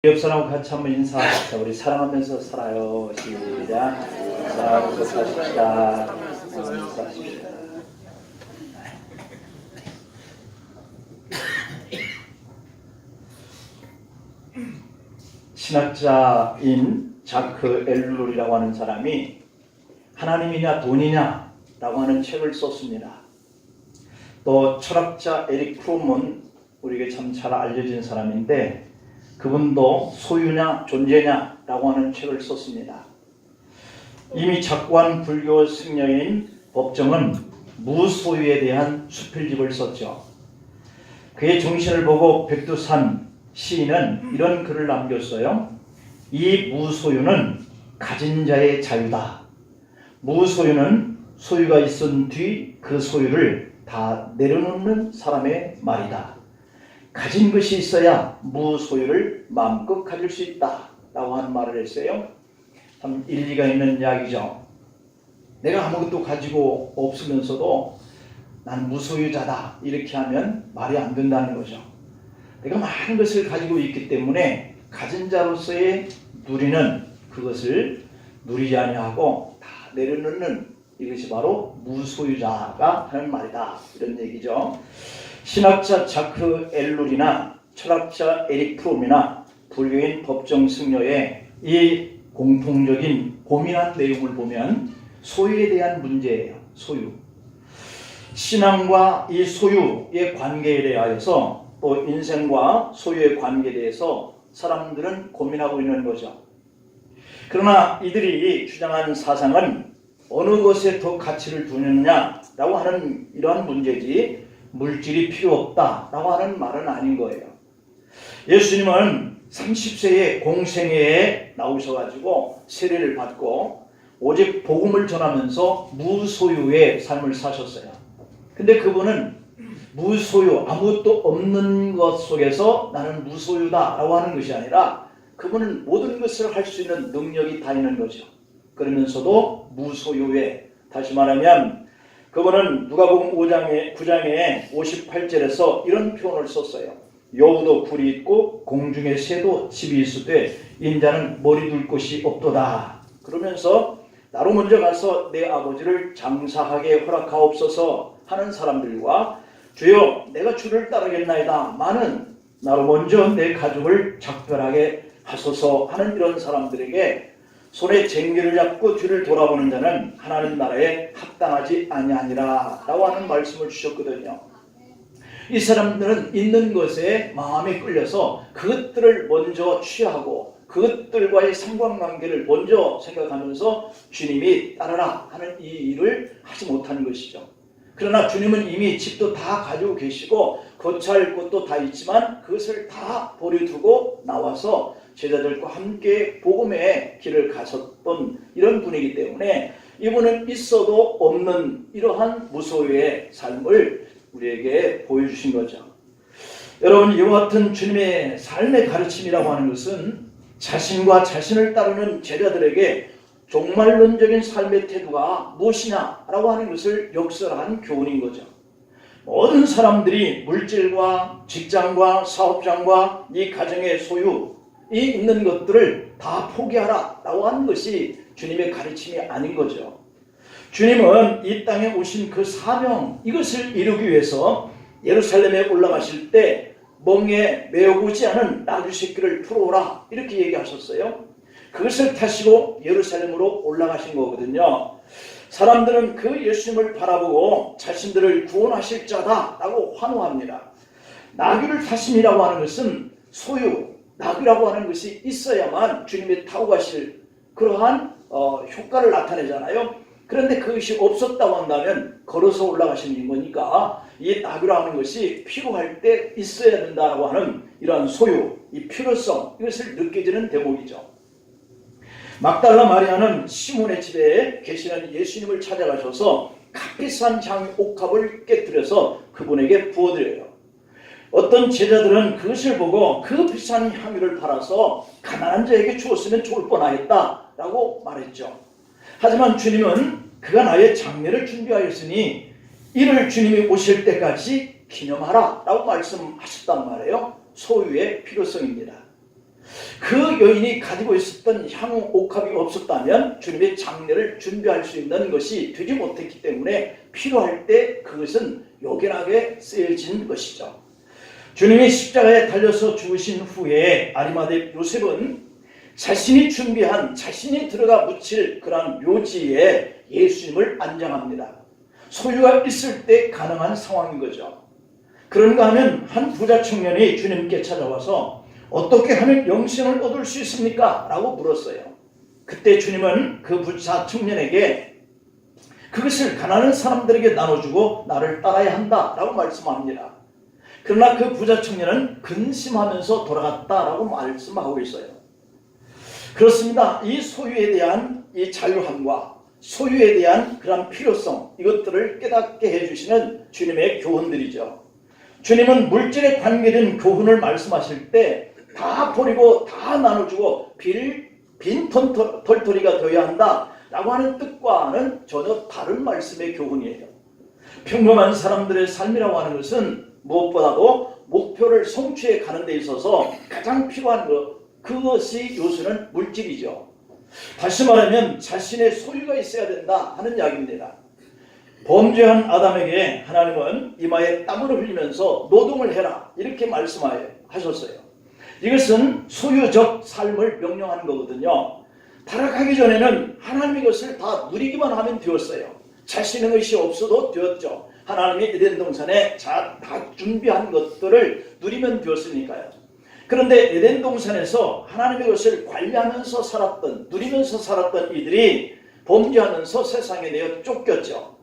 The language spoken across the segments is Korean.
옆 사람하고 같이 한번 인사합시다. 우리 사랑하면서 살아요. 시작. 사랑하면서 사십시다. 인사하십시다. 신학자인 자크 엘룰이라고 하는 사람이 하나님이냐 돈이냐 라고 하는 책을 썼습니다. 또 철학자 에릭 프롬은 우리에게 참 잘 알려진 사람인데 그분도 소유냐 존재냐 라고 하는 책을 썼습니다. 이미 작고한 불교 승려인 법정은 무소유에 대한 수필집을 썼죠. 그의 정신을 보고 백두산 시인은 이런 글을 남겼어요. 이 무소유는 가진 자의 자유다. 무소유는 소유가 있은 뒤 그 소유를 다 내려놓는 사람의 말이다. 가진 것이 있어야 무소유를 마음껏 가질 수 있다 라고 하는 말을 했어요. 참 일리가 있는 이야기죠. 내가 아무것도 가지고 없으면서도 난 무소유자다 이렇게 하면 말이 안 된다는 거죠. 내가 많은 것을 가지고 있기 때문에 가진 자로서의 누리는 그것을 누리지 아니하고 다 내려놓는 이것이 바로 무소유자가 하는 말이다 이런 얘기죠. 신학자 자크 엘룰이나 철학자 에릭 프롬이나 불교인 법정 승려의 이 공통적인 고민한 내용을 보면 소유에 대한 문제예요. 소유. 신앙과 이 소유의 관계에 대하여서 또 인생과 소유의 관계에 대해서 사람들은 고민하고 있는 거죠. 그러나 이들이 주장하는 사상은 어느 것에 더 가치를 두느냐라고 하는 이러한 문제지 물질이 필요 없다라고 하는 말은 아닌 거예요. 예수님은 30세에 공생애에 나오셔가지고 세례를 받고 오직 복음을 전하면서 무소유의 삶을 사셨어요. 근데 그분은 무소유, 아무것도 없는 것 속에서 나는 무소유다라고 하는 것이 아니라 그분은 모든 것을 할 수 있는 능력이 다 있는 거죠. 그러면서도 무소유에, 다시 말하면 그분은 누가복음 9장에 58절에서 이런 표현을 썼어요. 여우도 굴이 있고 공중의 새도 집이 있으되 인자는 머리 둘 곳이 없도다. 그러면서 나로 먼저 가서 내 아버지를 장사하게 허락하옵소서 하는 사람들과 주여 내가 주를 따르겠나이다 많은 나로 먼저 내 가족을 작별하게 하소서 하는 이런 사람들에게 손에 쟁기를 잡고 뒤를 돌아보는 자는 하나님 나라에 합당하지 아니하니라 라고 하는 말씀을 주셨거든요. 이 사람들은 있는 것에 마음에 끌려서 그것들을 먼저 취하고 그것들과의 상관관계를 먼저 생각하면서 주님이 따르라 하는 이 일을 하지 못하는 것이죠. 그러나 주님은 이미 집도 다 가지고 계시고 거처할 곳도 다 있지만 그것을 다 버려두고 나와서 제자들과 함께 복음의 길을 가셨던 이런 분이기 때문에 이분은 있어도 없는 이러한 무소유의 삶을 우리에게 보여주신 거죠. 여러분, 이와 같은 주님의 삶의 가르침이라고 하는 것은 자신과 자신을 따르는 제자들에게 종말론적인 삶의 태도가 무엇이냐라고 하는 것을 역설한 교훈인 거죠. 모든 사람들이 물질과 직장과 사업장과 이 가정의 소유 이 있는 것들을 다 포기하라 라고 하는 것이 주님의 가르침이 아닌 거죠. 주님은 이 땅에 오신 그 사명 이것을 이루기 위해서 예루살렘에 올라가실 때 멍에 메어보지 않은 나귀 새끼를 풀어오라 이렇게 얘기하셨어요. 그것을 타시고 예루살렘으로 올라가신 거거든요. 사람들은 그 예수님을 바라보고 자신들을 구원하실 자다라고 환호합니다. 나귀를 타심이라고 하는 것은 소유, 나귀라고 하는 것이 있어야만 주님이 타고 가실 그러한 효과를 나타내잖아요. 그런데 그것이 없었다고 한다면 걸어서 올라가시는 거니까 이 나귀라고 하는 것이 필요할 때 있어야 된다고 하는 이러한 소유, 이 필요성 이것을 느껴지는 대목이죠. 막달라 마리아는 시몬의 집에 계시는 예수님을 찾아가셔서 값비싼 향 옥합을 깨뜨려서 그분에게 부어드려요. 어떤 제자들은 그것을 보고 그 비싼 향유를 팔아서 가난한 자에게 주었으면 좋을 뻔하였다라고 말했죠. 하지만 주님은 그가 나의 장례를 준비하였으니 이를 주님이 오실 때까지 기념하라 라고 말씀하셨단 말이에요. 소유의 필요성입니다. 그 여인이 가지고 있었던 향후 옥합이 없었다면 주님의 장례를 준비할 수 있는 것이 되지 못했기 때문에 필요할 때 그것은 요긴하게 쓰여진 것이죠. 주님이 십자가에 달려서 죽으신 후에 아리마대 요셉은 자신이 준비한, 자신이 들어가 묻힐 그러한 묘지에 예수님을 안장합니다. 소유가 있을 때 가능한 상황인 거죠. 그런가 하면 한 부자 청년이 주님께 찾아와서 어떻게 하면 영생을 얻을 수 있습니까? 라고 물었어요. 그때 주님은 그 부자 청년에게 그것을 가난한 사람들에게 나눠주고 나를 따라야 한다 라고 말씀합니다. 그러나 그 부자 청년은 근심하면서 돌아갔다라고 말씀하고 있어요. 그렇습니다. 이 소유에 대한 이 자유함과 소유에 대한 그런 필요성, 이것들을 깨닫게 해주시는 주님의 교훈들이죠. 주님은 물질에 관계된 교훈을 말씀하실 때 다 버리고 다 나눠주고 빈 털터리가 되어야 한다 라고 하는 뜻과는 전혀 다른 말씀의 교훈이에요. 평범한 사람들의 삶이라고 하는 것은 무엇보다도 목표를 성취해 가는 데 있어서 가장 필요한 것, 그것이 요소는 물질이죠. 다시 말하면 자신의 소유가 있어야 된다 하는 이야기입니다. 범죄한 아담에게 하나님은 이마에 땀을 흘리면서 노동을 해라 이렇게 말씀하셨어요. 이것은 소유적 삶을 명령하는 거거든요. 타락하기 전에는 하나님의 것을 다 누리기만 하면 되었어요. 자신의 것이 없어도 되었죠. 하나님이 에덴 동산에 다 준비한 것들을 누리면 되었으니까요. 그런데 에덴 동산에서 하나님의 것을 관리하면서 살았던, 누리면서 살았던 이들이 범죄하면서 세상에 내어 쫓겼죠.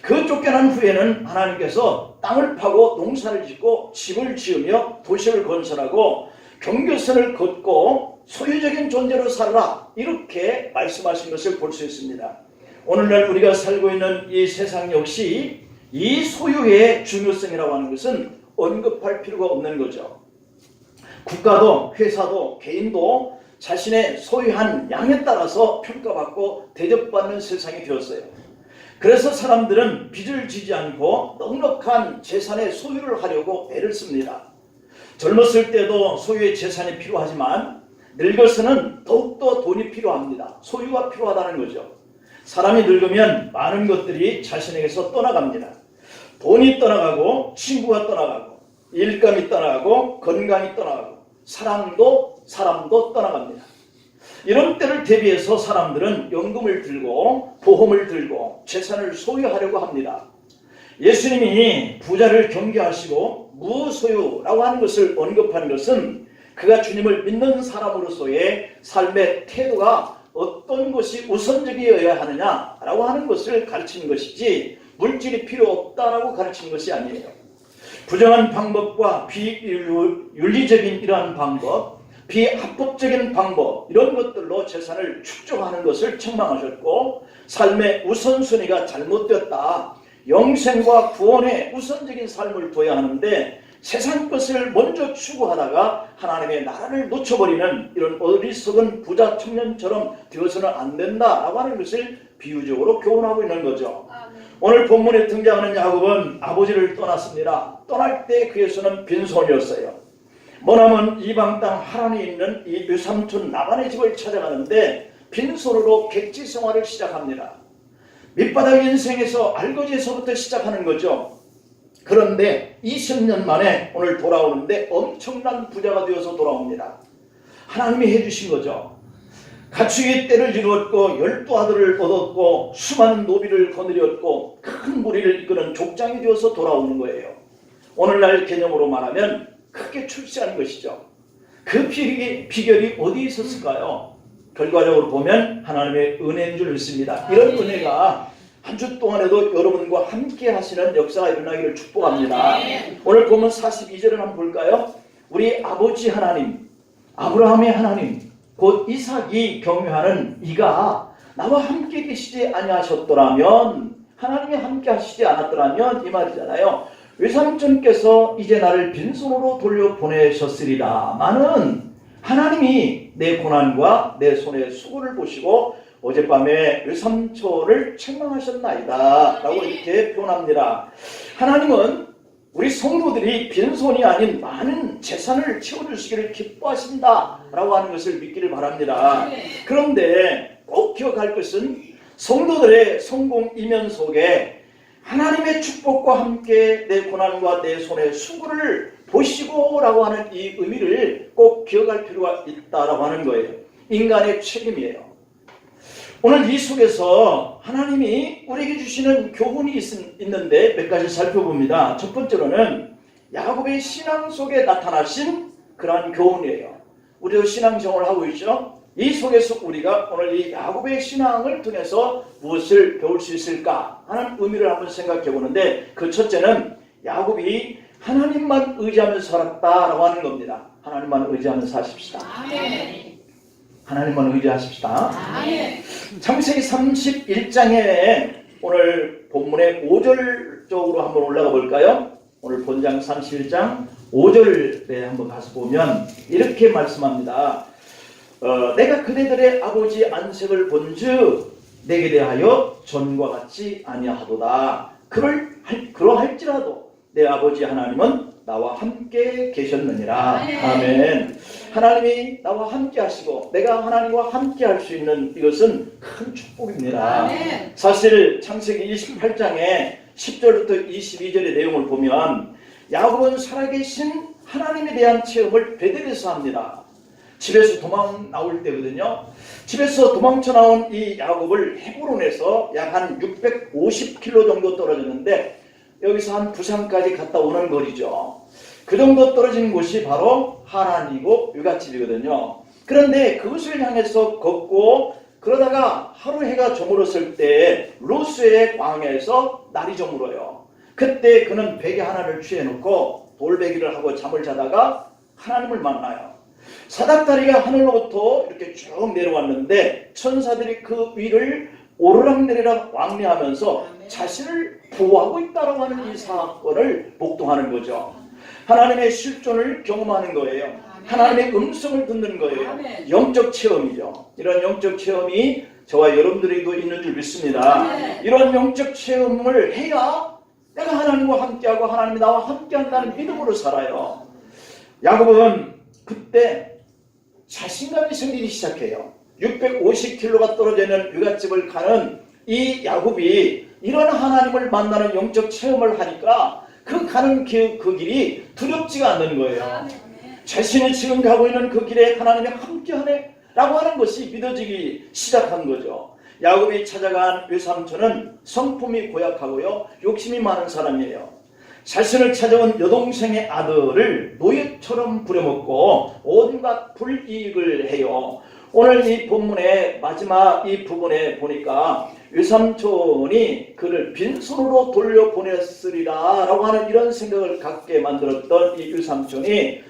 그 쫓겨난 후에는 하나님께서 땅을 파고 농사를 짓고 집을 지으며 도시를 건설하고 경계선을 걷고 소유적인 존재로 살아라 이렇게 말씀하신 것을 볼 수 있습니다. 오늘날 우리가 살고 있는 이 세상 역시 이 소유의 중요성이라고 하는 것은 언급할 필요가 없는 거죠. 국가도 회사도 개인도 자신의 소유한 양에 따라서 평가받고 대접받는 세상이 되었어요. 그래서 사람들은 빚을 지지 않고 넉넉한 재산의 소유를 하려고 애를 씁니다. 젊었을 때도 소유의 재산이 필요하지만 늙어서는 더욱더 돈이 필요합니다. 소유가 필요하다는 거죠. 사람이 늙으면 많은 것들이 자신에게서 떠나갑니다. 돈이 떠나가고 친구가 떠나가고 일감이 떠나가고 건강이 떠나가고 사람도 떠나갑니다. 이런 때를 대비해서 사람들은 연금을 들고 보험을 들고 재산을 소유하려고 합니다. 예수님이 부자를 경계하시고 무소유라고 하는 것을 언급하는 것은 그가 주님을 믿는 사람으로서의 삶의 태도가 어떤 것이 우선적이어야 하느냐라고 하는 것을 가르치는 것이지 물질이 필요 없다라고 가르치는 것이 아니에요. 부정한 방법과 비윤리적인 이러한 방법, 비합법적인 방법 이런 것들로 재산을 축적하는 것을 책망하셨고 삶의 우선순위가 잘못되었다. 영생과 구원의 우선적인 삶을 둬야 하는데 세상 것을 먼저 추구하다가 하나님의 나라를 놓쳐버리는 이런 어리석은 부자 청년처럼 되어서는 안 된다라고 하는 것을 비유적으로 교훈하고 있는 거죠. 오늘 본문에 등장하는 야곱은 아버지를 떠났습니다. 떠날 때 그의 손은 빈손이었어요. 머나먼 이방 땅 하란에 있는 이 외삼촌 라반의 집을 찾아가는데 빈손으로 객지 생활을 시작합니다. 밑바닥 인생에서 알거지에서부터 시작하는 거죠. 그런데 20년 만에 오늘 돌아오는데 엄청난 부자가 되어서 돌아옵니다. 하나님이 해주신 거죠. 가축의 떼를 이루었고 12아들을 얻었고 수많은 노비를 거느렸고 큰 무리를 이끄는 족장이 되어서 돌아오는 거예요. 오늘날 개념으로 말하면 크게 출세하는 것이죠. 그 비결이 어디에 있었을까요? 결과적으로 보면 하나님의 은혜인 줄 믿습니다. 이런 은혜가 한 주 동안에도 여러분과 함께 하시는 역사가 일어나기를 축복합니다. 오늘 보면 42절을 한번 볼까요? 우리 아버지 하나님, 아브라함의 하나님, 곧 이삭이 경유하는 이가 나와 함께 계시지 아니하셨더라면, 하나님이 함께 하시지 않았더라면 이 말이잖아요. 외삼촌께서 이제 나를 빈손으로 돌려보내셨으리라마는 하나님이 내 고난과 내 손의 수고를 보시고 어젯밤에 외삼촌을 책망하셨나이다 라고 이렇게 표현합니다. 하나님은 우리 성도들이 빈손이 아닌 많은 재산을 채워주시기를 기뻐하신다 라고 하는 것을 믿기를 바랍니다. 그런데 꼭 기억할 것은 성도들의 성공 이면 속에 하나님의 축복과 함께 내 고난과 내 손의 수고를 보시고 라고 하는 이 의미를 꼭 기억할 필요가 있다라고 하는 거예요. 인간의 책임이에요. 오늘 이 속에서 하나님이 우리에게 주시는 교훈이 있는데 몇 가지 살펴봅니다. 첫 번째로는 야곱의 신앙 속에 나타나신 그러한 교훈이에요. 우리도 신앙생활을 하고 있죠. 이 속에서 우리가 오늘 이 야곱의 신앙을 통해서 무엇을 배울 수 있을까 하는 의미를 한번 생각해 보는데, 그 첫째는 야곱이 하나님만 의지하며 살았다라고 하는 겁니다. 하나님만 의지하며 사십시다. 하나님만 의지하십시다. 창세기 31장에 오늘 본문의 5절쪽으로 한번 올라가 볼까요? 오늘 본장 31장 5절에 한번 가서 보면 이렇게 말씀합니다. 내가 그대들의 아버지 안색을 본즉 내게 대하여 전과 같지 아니하도다. 그러할지라도 내 아버지 하나님은 나와 함께 계셨느니라. 아멘. 하나님이 나와 함께 하시고 내가 하나님과 함께 할 수 있는 이것은 큰 축복입니다. 아멘. 사실 창세기 28장에 10절부터 22절의 내용을 보면 야곱은 살아계신 하나님에 대한 체험을 베델에서 합니다. 집에서 도망 나올 때거든요. 집에서 도망쳐 나온 이 야곱을 헤브론에서 약 한 650km 정도 떨어졌는데 여기서 한 부산까지 갔다 오는 거리죠. 그 정도 떨어진 곳이 바로 하란이고 유갓집이거든요. 그런데 그것을 향해서 걷고 그러다가 하루 해가 저물었을 때 루스의 광야에서 날이 저물어요. 그때 그는 베개 하나를 취해놓고 돌베기를 하고 잠을 자다가 하나님을 만나요. 사닥다리가 하늘로부터 이렇게 쭉 내려왔는데 천사들이 그 위를 오르락내리락 왕래하면서 자신을 보호하고 있다고 하는 이 사건을 목도하는 거죠. 하나님의 실존을 경험하는 거예요. 하나님의 음성을 듣는 거예요. 영적 체험이죠. 이런 영적 체험이 저와 여러분들에게도 있는 줄 믿습니다. 이런 영적 체험을 해야 내가 하나님과 함께하고 하나님이 나와 함께한다는 믿음으로 살아요. 야곱은 그때 자신감이 생기기 시작해요. 650km가 떨어져 있는 유갓집을 가는 이 야곱이 이런 하나님을 만나는 영적 체험을 하니까 그 가는 그 길이 두렵지가 않는 거예요. 자신이 지금 가고 있는 그 길에 하나님이 함께하네 라고 하는 것이 믿어지기 시작한 거죠. 야곱이 찾아간 외삼촌은 성품이 고약하고요, 욕심이 많은 사람이에요. 자신을 찾아온 여동생의 아들을 노예처럼 부려먹고 온갖 불이익을 해요. 오늘 이 본문의 마지막 이 부분에 보니까 외삼촌이 그를 빈손으로 돌려보냈으리라 라고 하는 이런 생각을 갖게 만들었던 이 외삼촌이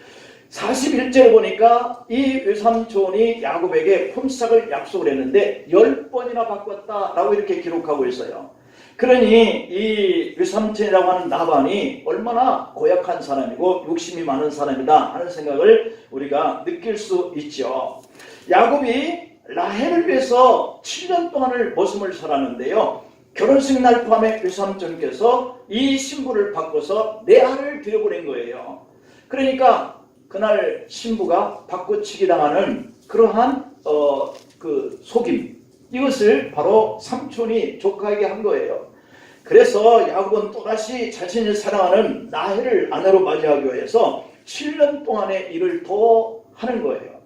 41절에 보니까 이 외삼촌이 야곱에게 품삯을 약속을 했는데 10번이나 바꿨다라고 이렇게 기록하고 있어요. 그러니 이 외삼촌이라고 하는 나반이 얼마나 고약한 사람이고 욕심이 많은 사람이다 하는 생각을 우리가 느낄 수 있죠. 야곱이 라헬을 위해서 7년 동안을 머슴을 살았는데요. 결혼식 날 밤에 외삼촌께서 이 신부를 바꿔서 레아를 들여보낸 거예요. 그러니까 그날 신부가 바꿔치기 당하는 그러한 그 속임, 이것을 바로 삼촌이 조카에게 한 거예요. 그래서 야곱은 또다시 자신이 사랑하는 라헬을 아내로 맞이하기 위해서 7년 동안의 일을 더 하는 거예요.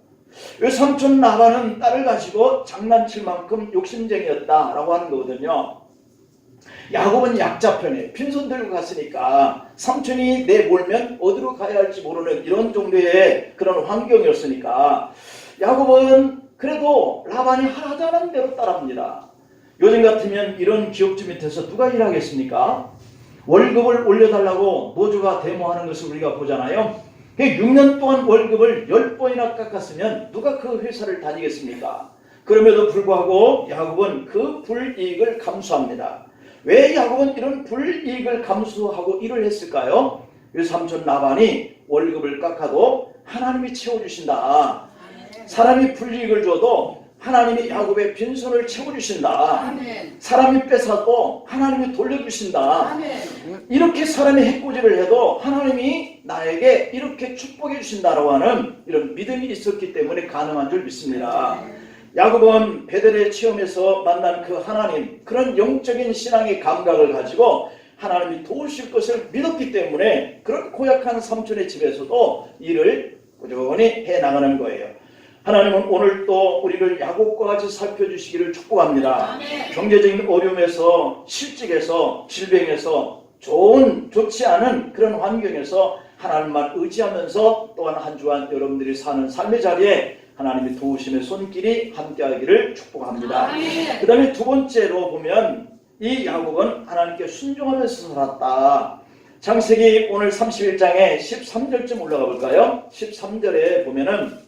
외삼촌 라반은 딸을 가지고 장난칠 만큼 욕심쟁이였다라고 하는 거거든요. 야곱은 약자편에 빈손 들고 갔으니까 삼촌이 내몰면 어디로 가야 할지 모르는 이런 정도의 그런 환경이었으니까 야곱은 그래도 라반이 하자는 대로 따릅니다. 요즘 같으면 이런 기업주 밑에서 누가 일하겠습니까? 월급을 올려달라고 노조가 데모하는 것을 우리가 보잖아요. 6년 동안 월급을 10번이나 깎았으면 누가 그 회사를 다니겠습니까? 그럼에도 불구하고 야곱은 그 불이익을 감수합니다. 왜 야곱은 이런 불이익을 감수하고 일을 했을까요? 외삼촌 라반이 월급을 깎아도 하나님이 채워주신다. 사람이 불이익을 줘도 하나님이 야곱의 빈손을 채워주신다. 아멘. 사람이 뺏어도 하나님이 돌려주신다. 아멘. 이렇게 사람이 해코지를 해도 하나님이 나에게 이렇게 축복해 주신다라고 하는 이런 믿음이 있었기 때문에 가능한 줄 믿습니다. 야곱은 베델의 체험에서 만난 그 하나님, 그런 영적인 신앙의 감각을 가지고 하나님이 도우실 것을 믿었기 때문에 그런 고약한 삼촌의 집에서도 일을 꾸준히 해나가는 거예요. 하나님은 오늘 또 우리를 야곱과 같이 살펴주시기를 축복합니다. 아멘. 경제적인 어려움에서, 실직에서, 질병에서, 좋지 않은 그런 환경에서 하나님만 의지하면서 또한 한 주간 여러분들이 사는 삶의 자리에 하나님의 도우심의 손길이 함께하기를 축복합니다. 그 다음에 두 번째로 보면 이 야곱은 하나님께 순종하면서 살았다. 창세기 오늘 31장에 13절쯤 올라가 볼까요? 13절에 보면은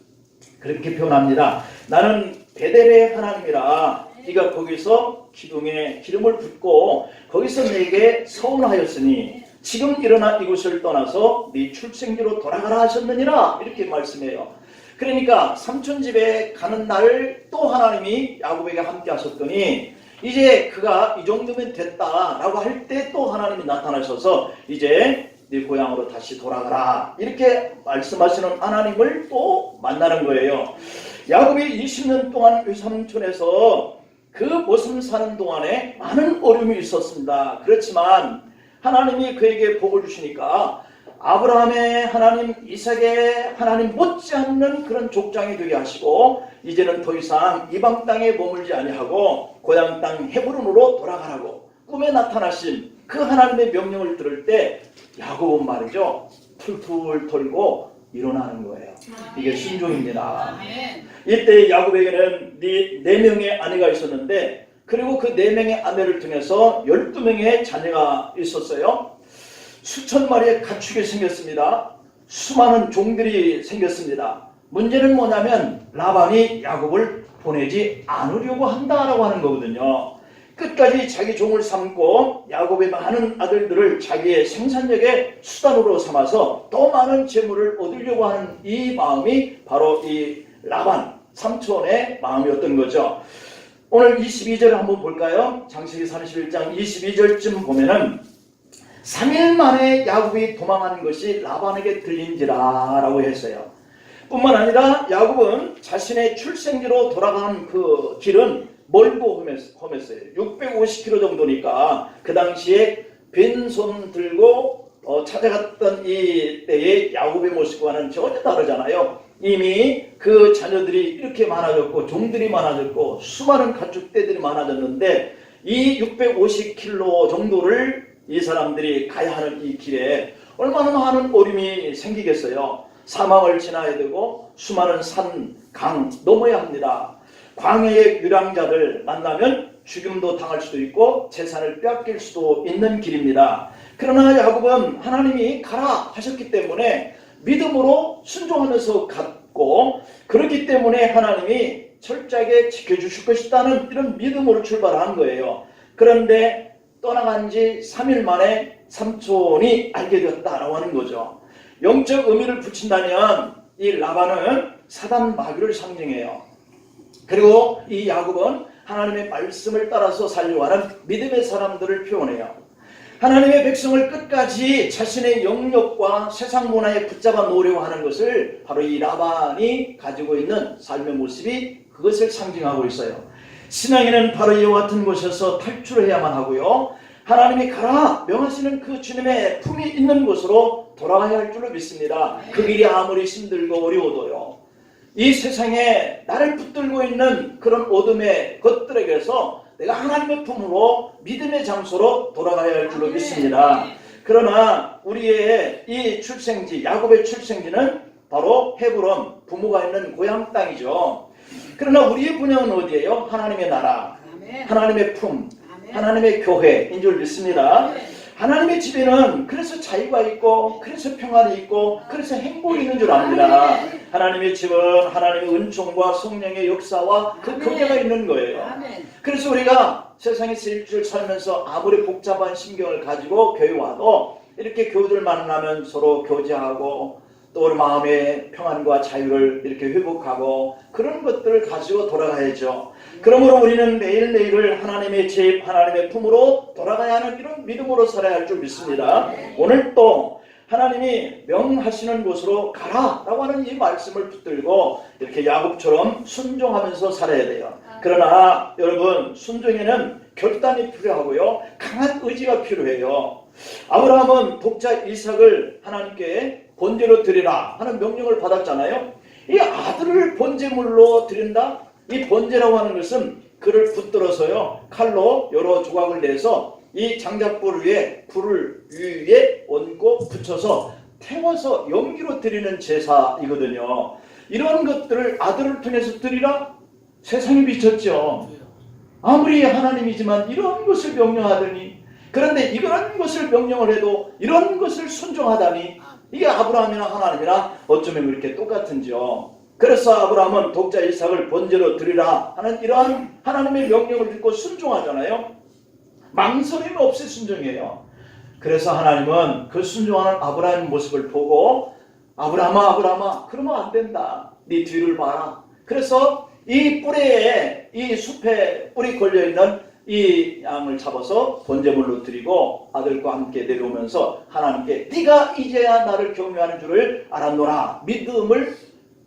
그렇게 표현합니다. 나는 베델의 하나님이라 네가 거기서 기둥에 기름을 붓고 거기서 내게 서운하였으니 지금 일어나 이곳을 떠나서 네 출생지로 돌아가라 하셨느니라 이렇게 말씀해요. 그러니까 삼촌 집에 가는 날 또 하나님이 야곱에게 함께 하셨더니 이제 그가 이 정도면 됐다라고 할 때 또 하나님이 나타나셔서 이제 네 고향으로 다시 돌아가라 이렇게 말씀하시는 하나님을 또 만나는 거예요. 야곱이 20년 동안 외삼촌에서 그 모습 사는 동안에 많은 어려움이 있었습니다. 그렇지만 하나님이 그에게 복을 주시니까 아브라함의 하나님, 이삭의 하나님 못지않는 그런 족장이 되게 하시고 이제는 더 이상 이방 땅에 머물지 아니하고 고향 땅 헤브론으로 돌아가라고 꿈에 나타나신 그 하나님의 명령을 들을 때 야곱은 말이죠, 툴툴 털고 일어나는 거예요. 이게 순종입니다. 이때 야곱에게는 네 명의 아내가 있었는데 그리고 그 4명의 아내를 통해서 12명의 자녀가 있었어요. 수천 마리의 가축이 생겼습니다. 수많은 종들이 생겼습니다. 문제는 뭐냐면 라반이 야곱을 보내지 않으려고 한다라고 하는 거거든요. 끝까지 자기 종을 삼고 야곱의 많은 아들들을 자기의 생산력의 수단으로 삼아서 더 많은 재물을 얻으려고 하는 이 마음이 바로 이 라반 삼촌의 마음이었던 거죠. 오늘 22절을 한번 볼까요? 창세기 31장 22절쯤 보면은 3일 만에 야곱이 도망하는 것이 라반에게 들린지라 라고 했어요. 뿐만 아니라 야곱은 자신의 출생지로 돌아가는 그 길은 멀고 험했어요. 650km 정도니까 그 당시에 빈손 들고 찾아갔던 이 때의 야곱의 모습과는 전혀 다르잖아요. 이미 그 자녀들이 이렇게 많아졌고 종들이 많아졌고 수많은 가축대들이 많아졌는데 이 650km 정도를 이 사람들이 가야 하는 이 길에 얼마나 많은 어려움이 생기겠어요. 사막을 지나야 되고 수많은 산, 강 넘어야 합니다. 광야의 유랑자들 만나면 죽임도 당할 수도 있고 재산을 빼앗길 수도 있는 길입니다. 그러나 야곱은 하나님이 가라 하셨기 때문에 믿음으로 순종하면서 갔고 그렇기 때문에 하나님이 철저하게 지켜주실 것이라는 이런 믿음으로 출발한 거예요. 그런데 떠나간 지 3일 만에 삼촌이 알게 되었다라고 하는 거죠. 영적 의미를 붙인다면 이 라반은 사단 마귀를 상징해요. 그리고 이 야곱은 하나님의 말씀을 따라서 살려가는 믿음의 사람들을 표현해요. 하나님의 백성을 끝까지 자신의 영역과 세상 문화에 붙잡아 놓으려고 하는 것을 바로 이 라반이 가지고 있는 삶의 모습이 그것을 상징하고 있어요. 신앙에는 바로 이와 같은 곳에서 탈출해야만 하고요. 하나님이 가라 명하시는 그 주님의 품이 있는 곳으로 돌아가야 할 줄로 믿습니다. 그 길이 아무리 힘들고 어려워도요. 이 세상에 나를 붙들고 있는 그런 어둠의 것들에게서 내가 하나님의 품으로 믿음의 장소로 돌아가야 할 줄로 믿습니다. 그러나 우리의 이 출생지, 야곱의 출생지는 바로 헤브론, 부모가 있는 고향 땅이죠. 그러나 우리의 분양은 어디예요? 하나님의 나라, 하나님의 품, 하나님의 교회인 줄 믿습니다. 하나님의 집에는 그래서 자유가 있고 그래서 평안이 있고 그래서 행복이 있는 줄 압니다. 하나님의 집은 하나님의 은총과 성령의 역사와 그 교제가 있는 거예요. 그래서 우리가 세상에서 일주일 살면서 아무리 복잡한 신경을 가지고 교회 와도 이렇게 교우들 만나면 서로 교제하고 또 우리 마음의 평안과 자유를 이렇게 회복하고 그런 것들을 것을 가지고 돌아가야죠. 그러므로 우리는 매일매일을 하나님의 집, 하나님의 품으로 돌아가야 하는 이런 믿음으로 살아야 할 줄 믿습니다. 오늘 또 하나님이 명하시는 곳으로 가라라고 하는 이 말씀을 붙들고 이렇게 야곱처럼 순종하면서 살아야 돼요. 그러나 여러분, 순종에는 결단이 필요하고요, 강한 의지가 필요해요. 아브라함은 독자 이삭을 하나님께 번제로 드리라 하는 명령을 받았잖아요. 이 아들을 번제물로 드린다? 이 번제라고 하는 것은 그를 붙들어서요, 칼로 여러 조각을 내서 이 장작불 위에 불을 위에 얹고 붙여서 태워서 연기로 드리는 제사이거든요. 이런 것들을 아들을 통해서 드리라? 세상이 미쳤죠. 아무리 하나님이지만 이런 것을 명령하더니, 그런데 이런 것을 명령을 해도 이런 것을 순종하다니, 이게 아브라함이나 하나님이나 어쩌면 그렇게 똑같은지요. 그래서 아브라함은 독자 이삭을 번제로 드리라 하는 이러한 하나님의 명령을 듣고 순종하잖아요. 망설임 없이 순종해요. 그래서 하나님은 그 순종하는 아브라함의 모습을 보고 아브라함아, 아브라함아, 그러면 안 된다. 네 뒤를 봐라. 그래서 이 뿔에, 이 숲에 뿔이 걸려있는 이 양을 잡아서 번제물로 드리고 아들과 함께 내려오면서 하나님께 네가 이제야 나를 경외하는 줄을 알았노라 믿음을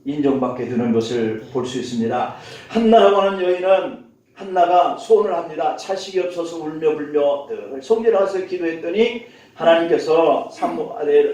인정받게 되는 것을 볼 수 있습니다. 한나라고 하는 여인은, 한나가 소원을 합니다. 자식이 없어서 울며 불며 늘 성전에 와서 기도했더니 하나님께서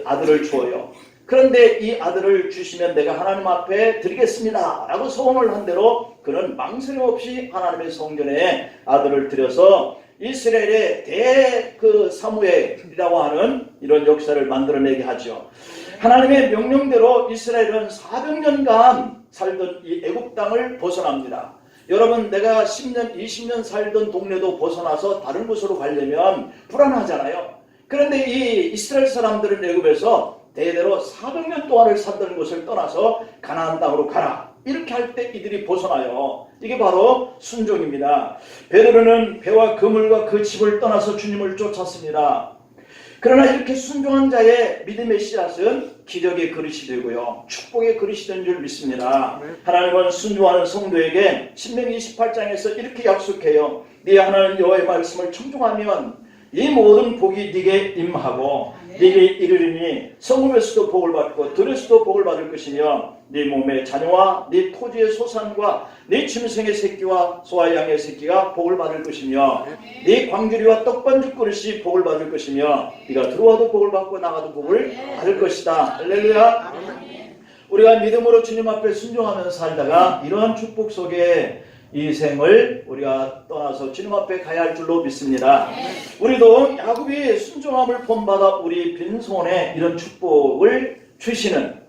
아들을 주어요. 그런데 이 아들을 주시면 내가 하나님 앞에 드리겠습니다 라고 소원을 한 대로 그는 망설임 없이 하나님의 성전에 아들을 들여서 이스라엘의 사무엘이라고 하는 이런 역사를 만들어내게 하죠. 하나님의 명령대로 이스라엘은 400년간 살던 이 애굽 땅을 벗어납니다. 여러분, 내가 10년, 20년 살던 동네도 벗어나서 다른 곳으로 가려면 불안하잖아요. 그런데 이 이스라엘 사람들은 애굽에서 대대로 400년 동안을 살던 곳을 떠나서 가나안 땅으로 가라, 이렇게 할 때 이들이 벗어나요. 이게 바로 순종입니다. 베드로는 배와 그물과 그 집을 떠나서 주님을 쫓았습니다. 그러나 이렇게 순종한 자의 믿음의 씨앗은 기적의 그릇이 되고요, 축복의 그릇이 된 줄 믿습니다. 하나님은 순종하는 성도에게 신명기 28장에서 이렇게 약속해요. 네 하나님 여호와의 말씀을 청종하면 이 모든 복이 네게 임하고 네게 이르리니 성읍에서도 복을 받고 들에서도 복을 받을 것이며 네 몸의 자녀와 네 토지의 소산과 네 짐승의 새끼와 소와 양의 새끼가 복을 받을 것이며 네 광주리와 떡반죽 그릇이 복을 받을 것이며 네가 들어와도 복을 받고 나가도 복을 받을 것이다. 할렐루야. 우리가 믿음으로 주님 앞에 순종하면서 살다가 이러한 축복 속에 이 생을 우리가 떠나서 주님 앞에 가야 할 줄로 믿습니다. 우리도 야곱이 순종함을 본받아 우리 빈손에 이런 축복을 주시는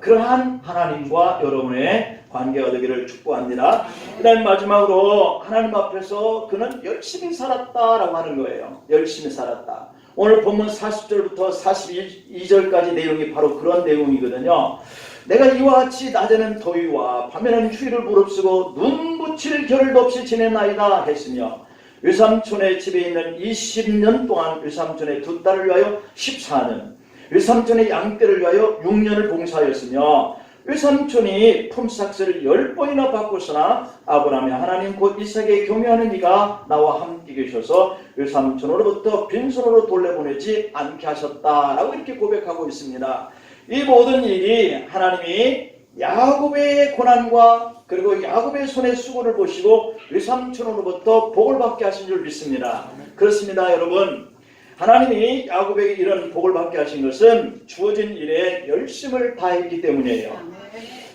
그러한 하나님과 여러분의 관계가 되기를 축복합니다. 그다음 마지막으로 하나님 앞에서 그는 열심히 살았다라고 하는 거예요. 열심히 살았다. 오늘 본문 40절부터 42절까지 내용이 바로 그런 내용이거든요. 내가 이와 같이 낮에는 더위와 밤에는 추위를 무릅쓰고 눈 붙일 겨를도 없이 지내나이다 했으며 외삼촌의 집에 있는 20년 동안 외삼촌의 두 딸을 위하여 14년, 외삼촌의 양떼를 위하여 6년을 봉사하였으며 외삼촌이 품삯을 10번이나 받고서나 아브라함의 하나님 곧 이삭에 경외하는 이가 나와 함께 계셔서 외삼촌으로부터 빈손으로 돌려보내지 않게 하셨다라고 이렇게 고백하고 있습니다. 이 모든 일이 하나님이 야곱의 고난과 그리고 야곱의 손의 수고를 보시고 외삼촌으로부터 복을 받게 하신 줄 믿습니다. 그렇습니다, 여러분. 하나님이 야곱에게 이런 복을 받게 하신 것은 주어진 일에 열심을 다했기 때문이에요.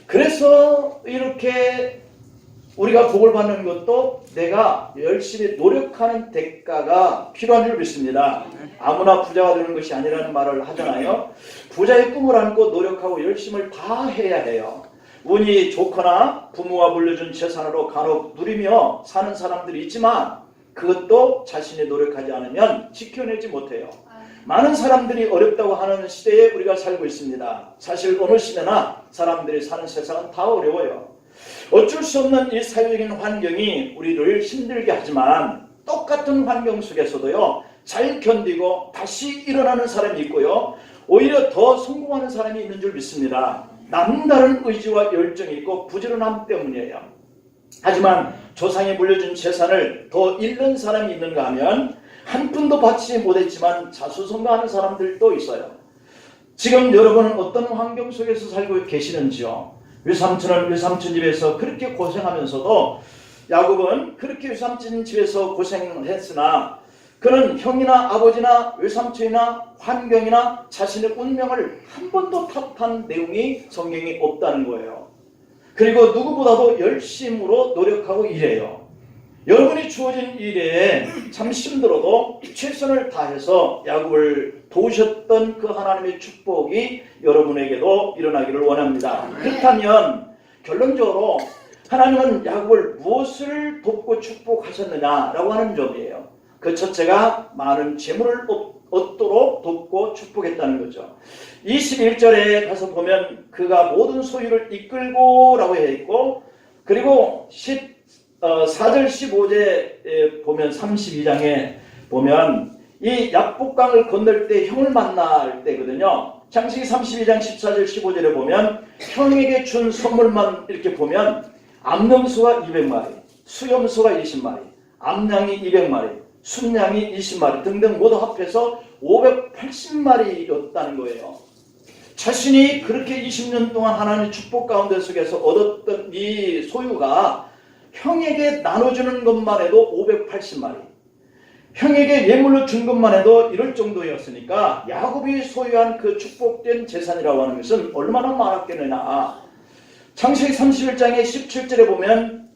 그래서 이렇게 우리가 복을 받는 것도 내가 열심히 노력하는 대가가 필요한 줄 믿습니다. 아무나 부자가 되는 것이 아니라는 말을 하잖아요. 부자의 꿈을 안고 노력하고 열심을 다 해야 해요. 운이 좋거나 부모가 물려준 재산으로 간혹 누리며 사는 사람들이 있지만 그것도 자신이 노력하지 않으면 지켜내지 못해요. 많은 사람들이 어렵다고 하는 시대에 우리가 살고 있습니다. 사실 어느 시대나 사람들이 사는 세상은 다 어려워요. 어쩔 수 없는 이 사회적인 환경이 우리를 힘들게 하지만 똑같은 환경 속에서도요, 잘 견디고 다시 일어나는 사람이 있고요, 오히려 더 성공하는 사람이 있는 줄 믿습니다. 남다른 의지와 열정이 있고 부지런함 때문이에요. 하지만 조상이 물려준 재산을 더 잃는 사람이 있는가 하면 한 푼도 받지 못했지만 자수성가하는 사람들도 있어요. 지금 여러분은 어떤 환경 속에서 살고 계시는지요? 외삼촌은 외삼촌 집에서 그렇게 고생하면서도, 야곱은 그렇게 외삼촌 집에서 고생을 했으나 그는 형이나 아버지나 외삼촌이나 환경이나 자신의 운명을 한 번도 탓한 내용이 성경에 없다는 거예요. 그리고 누구보다도 열심으로 노력하고 일해요. 여러분이 주어진 일에 참 힘들어도 최선을 다해서 야곱을 도우셨던 그 하나님의 축복이 여러분에게도 일어나기를 원합니다. 그렇다면 결론적으로 하나님은 야곱을 무엇을 돕고 축복하셨느냐라고 하는 점이에요. 그 첫째가 많은 재물을 얻도록 돕고 축복했다는 거죠. 21절에 가서 보면 그가 모든 소유를 이끌고 라고 해 있고, 그리고 4절 15절에 보면 32장에 보면 이 야복강을 건널 때 형을 만날 때거든요. 창세기 32장 14절 15절에 보면 형에게 준 선물만 이렇게 보면 암염소가 200마리, 수염소가 20마리, 암양이 200마리, 순양이 20마리 등등 모두 합해서 580마리였다는 거예요. 자신이 그렇게 20년 동안 하나님의 축복 가운데 속에서 얻었던 이 소유가 형에게 나눠주는 것만 해도 580마리, 형에게 예물로 준 것만 해도 이럴 정도였으니까 야곱이 소유한 그 축복된 재산이라고 하는 것은 얼마나 많았겠느냐. 창세기 31장의 17절에 보면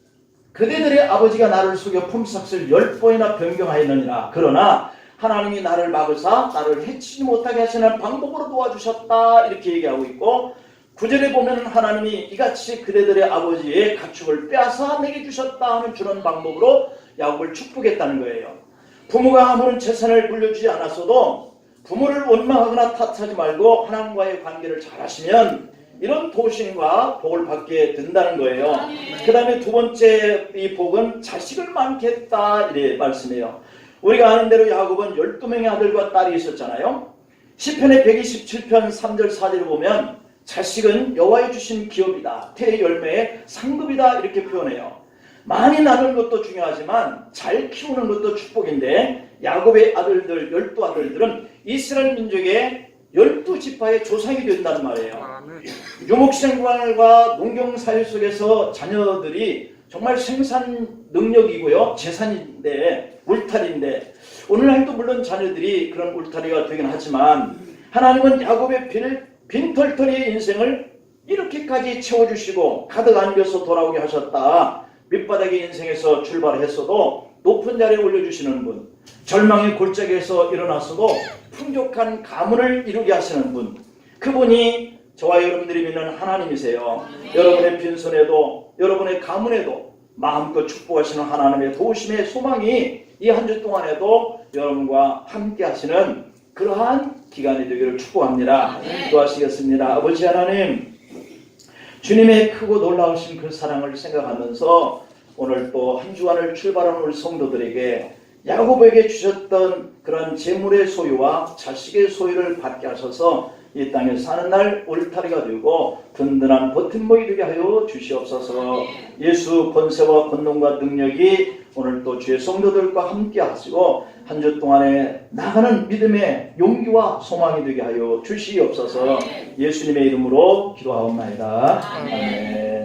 그대들의 아버지가 나를 속여 품삯을 10번이나 변경하였느니라. 그러나 하나님이 나를 막으사 나를 해치지 못하게 하시는 방법으로 도와주셨다. 이렇게 얘기하고 있고, 9절에 보면 하나님이 이같이 그대들의 아버지의 가축을 빼앗아 내게 주셨다 하는 주는 방법으로 야곱을 축복했다는 거예요. 부모가 아무런 재산을 물려주지 않았어도 부모를 원망하거나 탓하지 말고 하나님과의 관계를 잘 하시면 이런 도우심과 복을 받게 된다는 거예요. 그 다음에 두 번째 이 복은 자식을 많게 했다 이래 말씀해요. 우리가 아는 대로 야곱은 12명의 아들과 딸이 있었잖아요. 시편의 127편 3절 4절을 보면 자식은 여호와의 주신 기업이다, 태의 열매의 상급이다 이렇게 표현해요. 많이 나누는 것도 중요하지만 잘 키우는 것도 축복인데, 야곱의 아들들 12아들들은 이스라엘 민족의 12지파의 조상이 된다는 말이에요. 유목생활과 농경사회 속에서 자녀들이 정말 생산 능력이고요, 재산인데, 울타리인데, 오늘날도 물론 자녀들이 그런 울타리가 되긴 하지만 하나님은 야곱의 빈털터리의 인생을 이렇게까지 채워주시고 가득 안겨서 돌아오게 하셨다. 밑바닥의 인생에서 출발했어도 높은 자리에 올려주시는 분, 절망의 골짜기에서 일어났어도 풍족한 가문을 이루게 하시는 분, 그분이 저와 여러분들이 믿는 하나님이세요. 여러분의 빈손에도 여러분의 가문에도 마음껏 축복하시는 하나님의 도우심의 소망이 이 한 주 동안에도 여러분과 함께 하시는 그러한 기간이 되기를 축복합니다. 기도하시겠습니다. 아버지 하나님, 주님의 크고 놀라우신 그 사랑을 생각하면서 오늘 또 한 주간을 출발하는 우리 성도들에게 야곱에게 주셨던 그런 재물의 소유와 자식의 소유를 받게 하셔서 이 땅에 사는 날 울타리가 되고 든든한 버팀목이 되게 하여 주시옵소서. 예수 권세와 권능과 능력이 오늘 또 주의 성도들과 함께 하시고 한 주 동안에 나가는 믿음의 용기와 소망이 되게 하여 주시옵소서. 예수님의 이름으로 기도하옵나이다. 아멘.